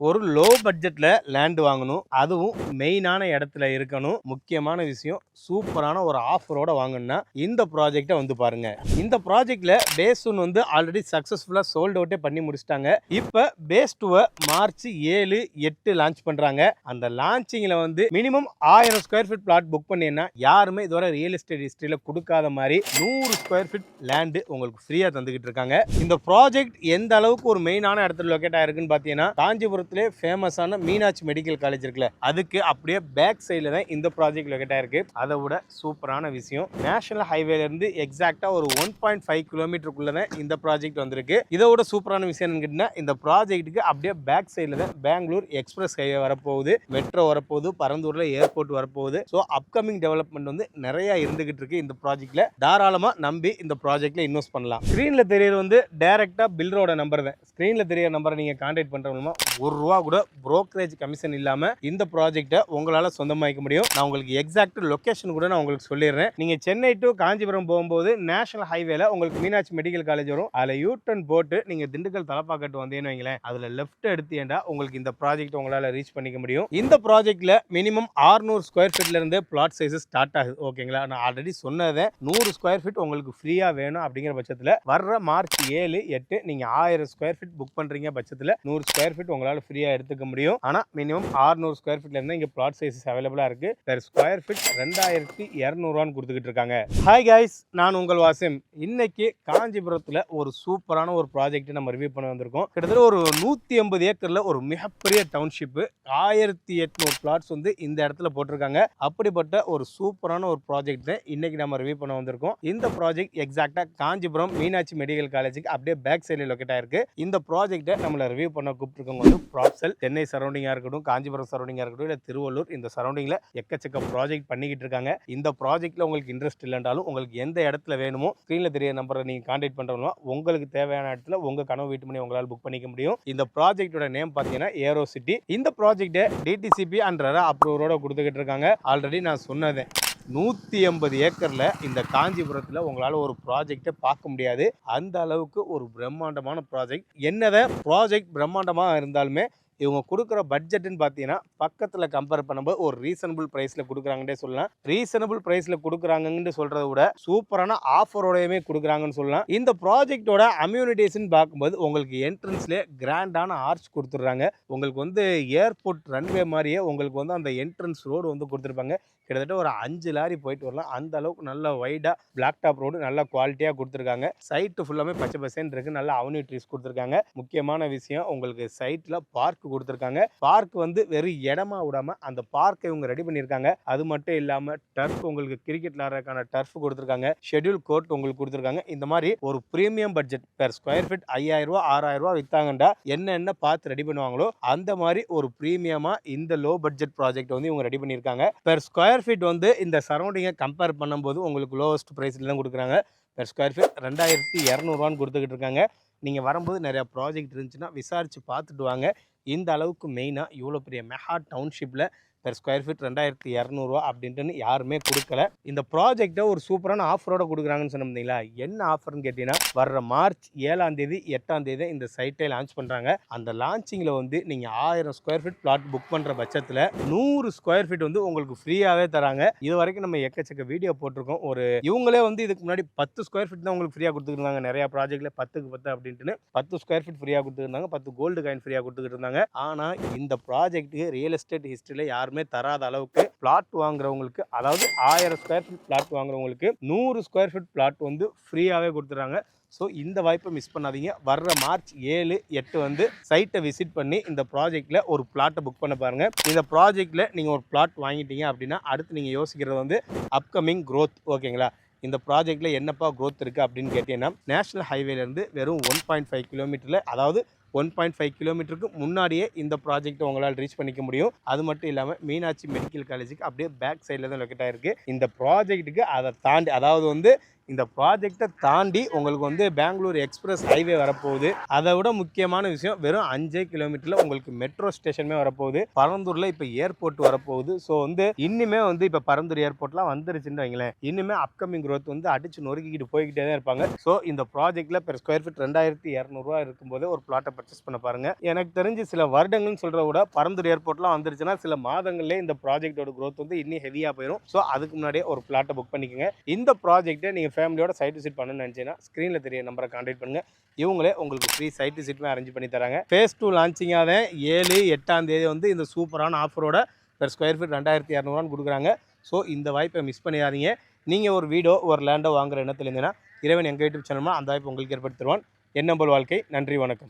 ஒரு லோ பட்ஜெட்ல லேண்ட் வாங்கணும், அதுவும் மெயினான இடத்துல இருக்கணும். முக்கியமான விஷயம், சூப்பரான ஒரு ஆஃபரோட வாங்கணும்னா இந்த ப்ராஜெக்ட்டை வந்து பாருங்க. இந்த ப்ராஜெக்ட்ல பேஸ் 1 வந்து ஆல்ரெடி சக்சஸ்ஃபுல்லா சோல்ட் அவுட்டே பண்ணி முடிச்சிட்டாங்க. இப்போ பேஸ் 2 மார்ச் 7, 8 லான்ச் பண்றாங்க. அந்த லான்ச்சிங்ல வந்து minimum 1000 square feet flat book பண்ணீங்கன்னா யாருமே இதுவரை ரியல் எஸ்டேட் ஹிஸ்டரியில கொடுக்காத மாதிரி 100 ஸ்கொயர் ஃபீட் லேண்ட் உங்களுக்கு ஃப்ரீயா தந்துகிட்டு இருக்காங்க. இந்த ப்ராஜெக்ட் எந்த அளவுக்கு ஒரு மெயினான இடத்துல லொகேட் ஆயிருக்குன்னு பார்த்தீங்கன்னா காஞ்சிபுரம் ஃபேமஸான மீனாட்சி மெடிக்கல் காலேஜ் இருக்குல்ல, அதுக்கு அப்படியே பேக் சைடில் தான் இந்த ப்ராஜெக்ட் லொகேட் ஆயிருக்கு. அதை விட சூப்பரான விஷயம், நேஷனல் ஹைவேல இருந்து எக்ஸாக்டா ஒரு 1.5 கிலோமீட்டருக்குள்ள தான் இந்த ப்ராஜெக்ட் வந்திருக்கு. இதை விட சூப்பரான விஷயம் என்னன்னு, இந்த ப்ராஜெக்ட்டுக்கு அப்படியே பேக் சைடில் தான் பெங்களூர் எக்ஸ்பிரஸ் ஹைவே வரப்போகுது, மெட்ரோ வரப்போகுது, பரந்தூர்ல ஏர்போர்ட் வரப்போகுது. ஸோ அப்கமிங் டெவலப்மெண்ட் வந்து நிறைய இருந்துகிட்டு இருக்கு. இந்த ப்ராஜெக்ட்ல தாராளமா நம்பி இந்த ப்ராஜெக்ட்ல இன்வெஸ்ட் பண்ணலாம். ஸ்கிரீன்ல தெரியறது வந்து டைரக்டா பில்டரோட நம்பர் தான். ஸ்கிரீன்ல தெரியற நம்பரை நீங்க கான்டாக்ட் பண்றவங்க ரூபா கூட புரோக்கரேஜ் கமிஷன் இல்லாம இந்த ப்ராஜெக்ட்டை உங்களால சொந்தமாக்க முடியும். நான் உங்களுக்கு எக்ஸாக்ட் லொகேஷன் கூட நான் உங்களுக்கு சொல்லிடுறேன். நீங்க சென்னை டு காஞ்சிபுரம் போகும்போது நேஷனல் ஹைவேல உங்களுக்கு மீனாட்சி மெடிக்கல் காலேஜ் வரும். அதுல யூ டர்ன் போட்டு நீங்க திண்டுக்கல் தலப்பாக்கட்டு வந்தீங்கன்னு வைங்களேன், அதுல லெஃப்ட் எடுத்தீங்கன்னா உங்களுக்கு இந்த ப்ராஜெக்ட் உங்களால ரீச் பண்ணிக்க முடியும். இந்த ப்ராஜெக்ட்ல மினிமம் 600 ஸ்கொயர் ஃபீட்ல இருந்து பிளாட் சைஸ் ஸ்டார்ட் ஆகுது. ஓகேங்களா, நான் ஆல்ரெடி சொன்னதை 100 ஸ்கொயர் ஃபீட் உங்களுக்கு ஃப்ரீயா வேணும் அப்படிங்கிற பட்சத்துல வர்ற மார்ச் 7, 8 நீங்க 1000 ஸ்கொயர் ஃபீட் புக் பண்றீங்க பட்சத்துல 100 ஸ்கொயர் ஃபீட் உங்களால ஃப்ரீயா எடுத்துக்க முடியும். ஆனா மினிமம் 600 ஸ்கொயர் ஃபீட்ல இருந்து இங்க பிளாட் சைஸஸ் அவைலபிளா இருக்கு. பெர் ஸ்கொயர் ஃபீட் 2200 ரூபான்னு கொடுத்துக்கிட்டு இருக்காங்க. ஹாய் கைஸ், நான் உங்கள் வாசிம். இன்னைக்கு காஞ்சிபுரத்துல ஒரு சூப்பரான ஒரு ப்ராஜெக்ட் நம்ம ரிவ்யூ பண்ண வந்திருக்கோம். கிட்டத்தட்ட ஒரு 150 ஏக்கர்ல ஒரு மிகப்பெரிய டவுன்ஷிப், 1800 பிளாட்ஸ் வந்து இந்த இடத்துல போட்டிருக்காங்க. அப்படிப்பட்ட ஒரு சூப்பரான ஒரு ப்ராஜெக்ட் இன்னைக்கு நம்ம ரிவ்யூ பண்ண வந்திருக்கோம். இந்த ப்ராஜெக்ட் எக்ஸாக்டா காஞ்சிபுரம் மீனாட்சி மெடிக்கல் காலேஜுக்கு அப்படியே பேக் சைடில் லொகேட் ஆயிருக்கு. இந்த ப்ராஜெக்ட்டை நம்மள ரிவ்யூ பண்ண கூப்பிட்டுருக்கவங்க வந்து ப்ராப்சல். சென்னை சரௌண்டிங்கா இருக்கட்டும், காஞ்சிபுரம் சரௌண்டிங்கா இருக்கட்டும், இல்லை திருவள்ளூர், இந்த சரௌண்டிங்ல எக்கச்சக்க ப்ராஜெக்ட் பண்ணிக்கிட்டு இருக்காங்க. இந்த ப்ராஜெக்ட்ல உங்களுக்கு இன்ட்ரெஸ்ட் இல்லைன்றாலும் உங்களுக்கு எந்த இடத்துல வேணுமோ ஸ்கிரீன்ல தெரிய நம்பரை நீங்க கான்டாக்ட் பண்றவங்க உங்களுக்கு தேவையான இடத்துல உங்க கனவு வீட்டு மணி உங்களால் புக் பண்ணிக்க முடியும். இந்த ப்ராஜெக்டோட நேம் பார்த்தீங்கன்னா ஏரோ சிட்டி. இந்த ப்ராஜெக்ட்டை டிடிசிபி அண்ட் ரெரா அப்ரூவரோட கொடுத்துக்கிட்டு இருக்காங்க. ஆல்ரெடி நான் சொன்னது 180 ஏக்கர்ல இந்த காஞ்சிபுரத்தில் உங்களால் ஒரு ப்ராஜெக்டை பார்க்க முடியாது. அந்த அளவுக்கு ஒரு பிரம்மாண்டமான ப்ராஜெக்ட். என்னதான் ப்ராஜெக்ட் பிரம்மாண்டமாக இருந்தாலுமே இவங்க கொடுக்குற பட்ஜெட்னு பார்த்தீங்கன்னா பக்கத்தில் கம்பேர் பண்ணும்போது ஒரு ரீசனபிள் ப்ரைஸில் கொடுக்குறாங்கன்னே சொல்லலாம். ரீசனபிள் ப்ரைஸில் கொடுக்குறாங்கன்னு சொல்கிறத விட சூப்பரான ஆஃபரோடையுமே கொடுக்குறாங்கன்னு சொல்லலாம். இந்த ப்ராஜெக்டோட அம்யூனிட்டிஸ்ன்னு பார்க்கும்போது உங்களுக்கு என்ட்ரன்ஸ்லேயே கிராண்டான ஆர்ச் கொடுத்துட்றாங்க. உங்களுக்கு வந்து ஏர்போர்ட் ரன்வே மாதிரியே உங்களுக்கு வந்து அந்த என்ட்ரன்ஸ் ரோடு வந்து கொடுத்துருப்பாங்க. கிட்டத்தட்ட ஒரு 5 லாரி போயிட்டு வரலாம். அந்த அளவுக்கு நல்ல வைடா பிளாக் டாப் ரோடு நல்ல குவாலிட்டியாக கொடுத்துருக்காங்க. சைட்டு ஃபுல்லாமே பச்சை பசேன்னு இருக்கு. நல்ல அவென்யூ ட்ரீஸ் கொடுத்துருக்காங்க. முக்கியமான விஷயம், உங்களுக்கு சைட்டில் பார்க் கொடுத்துருக்காங்க. பார்க் வந்து வெறும் இடமா விடாம அந்த பார்க்கை இவங்க ரெடி பண்ணியிருக்காங்க. அது மட்டும் இல்லாம டர்ஃப், உங்களுக்கு கிரிக்கெட் விளையாடுறதுக்கான டர்ஃப் கொடுத்துருக்காங்க. ஷெட்யூல் கோர்ட் உங்களுக்கு கொடுத்துருக்காங்க. இந்த மாதிரி ஒரு premium budget per square feet 5000 ரூபா 6000 ரூபா வித்தாங்கண்டா என்ன பார்த்து ரெடி பண்ணுவாங்களோ அந்த மாதிரி ஒரு பிரீமியமா இந்த லோ பட்ஜெட் ப்ராஜெக்ட் வந்து இவங்க ரெடி பண்ணியிருக்காங்க. பெர் ஸ்கொயர் ஃபீட் வந்து இந்த சரௌண்டிங்கை கம்பேர் பண்ணும்போது உங்களுக்கு லோவஸ்ட் ப்ரைஸ்ல தான் கொடுக்குறாங்க. பெர் ஸ்கொயர் ஃபீட் 2200 ரூபான்னு கொடுத்துக்கிட்டு இருக்காங்க. நீங்கள் வரும்போது நிறையா ப்ராஜெக்ட் இருந்துச்சுன்னா விசாரித்து பார்த்துட்டு வாங்க. இந்த அளவுக்கு மெயினாக இவ்வளோ பெரிய மெகா டவுன்ஷிப்பில் பெர் ஸ்கொயர் ஃபீட் 2200 ரூபா அப்படின்ட்டு யாருமே கொடுக்கல. இந்த ப்ராஜெக்டை ஒரு சூப்பரான ஆஃபரோட கொடுக்குறாங்கன்னு சொன்னீங்களா, என்ன ஆஃபர்னு கேட்டீங்கன்னா வர்ற மார்ச் 7ஆம் தேதி 8ஆம் தேதி இந்த சைட்டை லான்ச் பண்ணுறாங்க. அந்த லான்ச்சிங்கில் வந்து நீங்கள் 1000 ஸ்கொயர் ஃபீட் பிளாட் புக் பண்ணுற பட்சத்தில் 100 ஸ்கொயர் ஃபீட் வந்து உங்களுக்கு ஃப்ரீயாகவே தராங்க. இது வரைக்கும் நம்ம எக்கச்சக்க வீடியோ போட்டிருக்கோம். ஒரு இவங்களே வந்து இதுக்கு முன்னாடி 10 ஸ்கொயர் ஃபீட் தான் உங்களுக்கு ஃப்ரீயாக கொடுத்துருந்தாங்க. நிறையா ப்ராஜெக்டில் 10க்கு 10 அப்படின்ட்டு 10 ஸ்கொயர் ஃபீட் ஃப்ரீயாக கொடுத்துருந்தாங்க, 10 கோல்டு காயின் ஃப்ரீயாக கொடுத்துக்கிட்டு இருந்தாங்க. ஆனால் இந்த ப்ராஜெக்ட்டுக்கு ரியல் எஸ்டேட் ஹிஸ்டரியில் யாருமே தராத அளவுக்கு பிளாட் வாங்குறவங்களுக்கு, அதாவது 1000 ஸ்கொயர் ஃபீட் பிளாட் வாங்குறவங்களுக்கு 100 ஸ்கொயர் ஃபீட் பிளாட் வந்து ஃப்ரீயாகவே கொடுத்துறாங்க. ஸோ இந்த வாய்ப்பை மிஸ் பண்ணாதீங்க. வர்ற மார்ச் 7, 8 வந்து சைட்டை விசிட் பண்ணி இந்த ப்ராஜெக்டில் ஒரு பிளாட்டை புக் பண்ண பாருங்கள். இந்த ப்ராஜெக்டில் நீங்கள் ஒரு பிளாட் வாங்கிட்டீங்க அப்படின்னா அடுத்து நீங்கள் யோசிக்கிறது வந்து அப்கமிங் க்ரோத். ஓகேங்களா, இந்த ப்ராஜெக்டில் என்னப்பா க்ரோத் இருக்குது அப்படின்னு கேட்டீங்கன்னா நேஷனல் ஹைவேலேருந்து வெறும் 1.5 கிலோமீட்டரில், அதாவது 1.5 கிலோமீட்டருக்கு முன்னாடியே இந்த ப்ராஜெக்ட்டை உங்களால் ரீச் பண்ணிக்க முடியும். அது மட்டும் இல்லாமல் மீனாட்சி மெடிக்கல் காலேஜுக்கு அப்படியே பேக் சைடில் தான் லொக்கேட் ஆகிருக்கு. இந்த ப்ராஜெக்ட்டுக்கு அதை தாண்டி, அதாவது வந்து இந்த ப்ராஜெக்டை தாண்டி உங்களுக்கு வந்து பெங்களூர் எக்ஸ்பிரஸ் ஹைவே வரப்போகுது. அதை விட முக்கியமான விஷயம் வெறும் 5 கிலோமீட்டரில் உங்களுக்கு மெட்ரோ ஸ்டேஷனுமே வரப்போகுது. பரந்தூரில் இப்போ ஏர்போர்ட் வரப்போகுது. ஸோ வந்து இன்னுமே வந்து இப்போ பரந்தூர் ஏர்போர்ட்லாம் வந்துருச்சுன்னு வைங்களேன், இன்னுமே அப்கமிங் க்ரோத் வந்து அடிச்சு நொறுக்கிக்கிட்டு போய்கிட்டே தான் இருப்பாங்க. ஸோ இந்த ப்ராஜெக்ட்டில் பெர் ஸ்கொயர் ஃபீட் 2200 இருக்கும்போது ஒரு பிளாட்டை பர்ச்சேஸ் பண்ண பாருங்க. எனக்கு தெரிஞ்சு சில வருடங்கள்னு சொல்கிறத விட பரந்தூர் ஏர்போர்ட்லாம் வந்துருச்சுன்னா சில மாதங்கள்லேயே இந்த ப்ராஜெக்டோட க்ரோத் வந்து இன்னும் ஹெவியாக போயிடும். ஸோ அதுக்கு முன்னாடியே ஒரு பிளாட்டை புக் பண்ணிக்கோங்க. இந்த ப்ராஜெக்ட்டை நீங்கள் ஃபேமிலியோட சைட் விசிட் பண்ணணும்னு நினச்சிங்கன்னா ஸ்க்ரீனில் தெரிய நம்பரை கான்டாக்ட் பண்ணுங்கள். இவங்களே உங்களுக்கு ஃப்ரீ சைட் விசிட்டுமே அரேஞ்ச் பண்ணி தராங்க. ஃபேஸ் 2 லான்ச்சிங்காக தான் 7, 8ஆம் தேதி வந்து இந்த சூப்பரான ஆஃபரோட பெர் ஸ்கொயர் ஃபீட் 2200 கொடுக்குறாங்க. ஸோ இந்த வாய்ப்பை மிஸ் பண்ணிடாதீங்க. நீங்கள் ஒரு வீடோ ஒரு லேண்டோ வாங்குற எண்ணத்தில் இருந்தீங்கன்னா இறைவன் எங்கள் யூடியூப் சேனல்மா அந்த வாய்ப்பு உங்களுக்கு ஏற்படுத்திடுவான். எண்ணம்பல் வாழ்க்கை. நன்றி, வணக்கம்.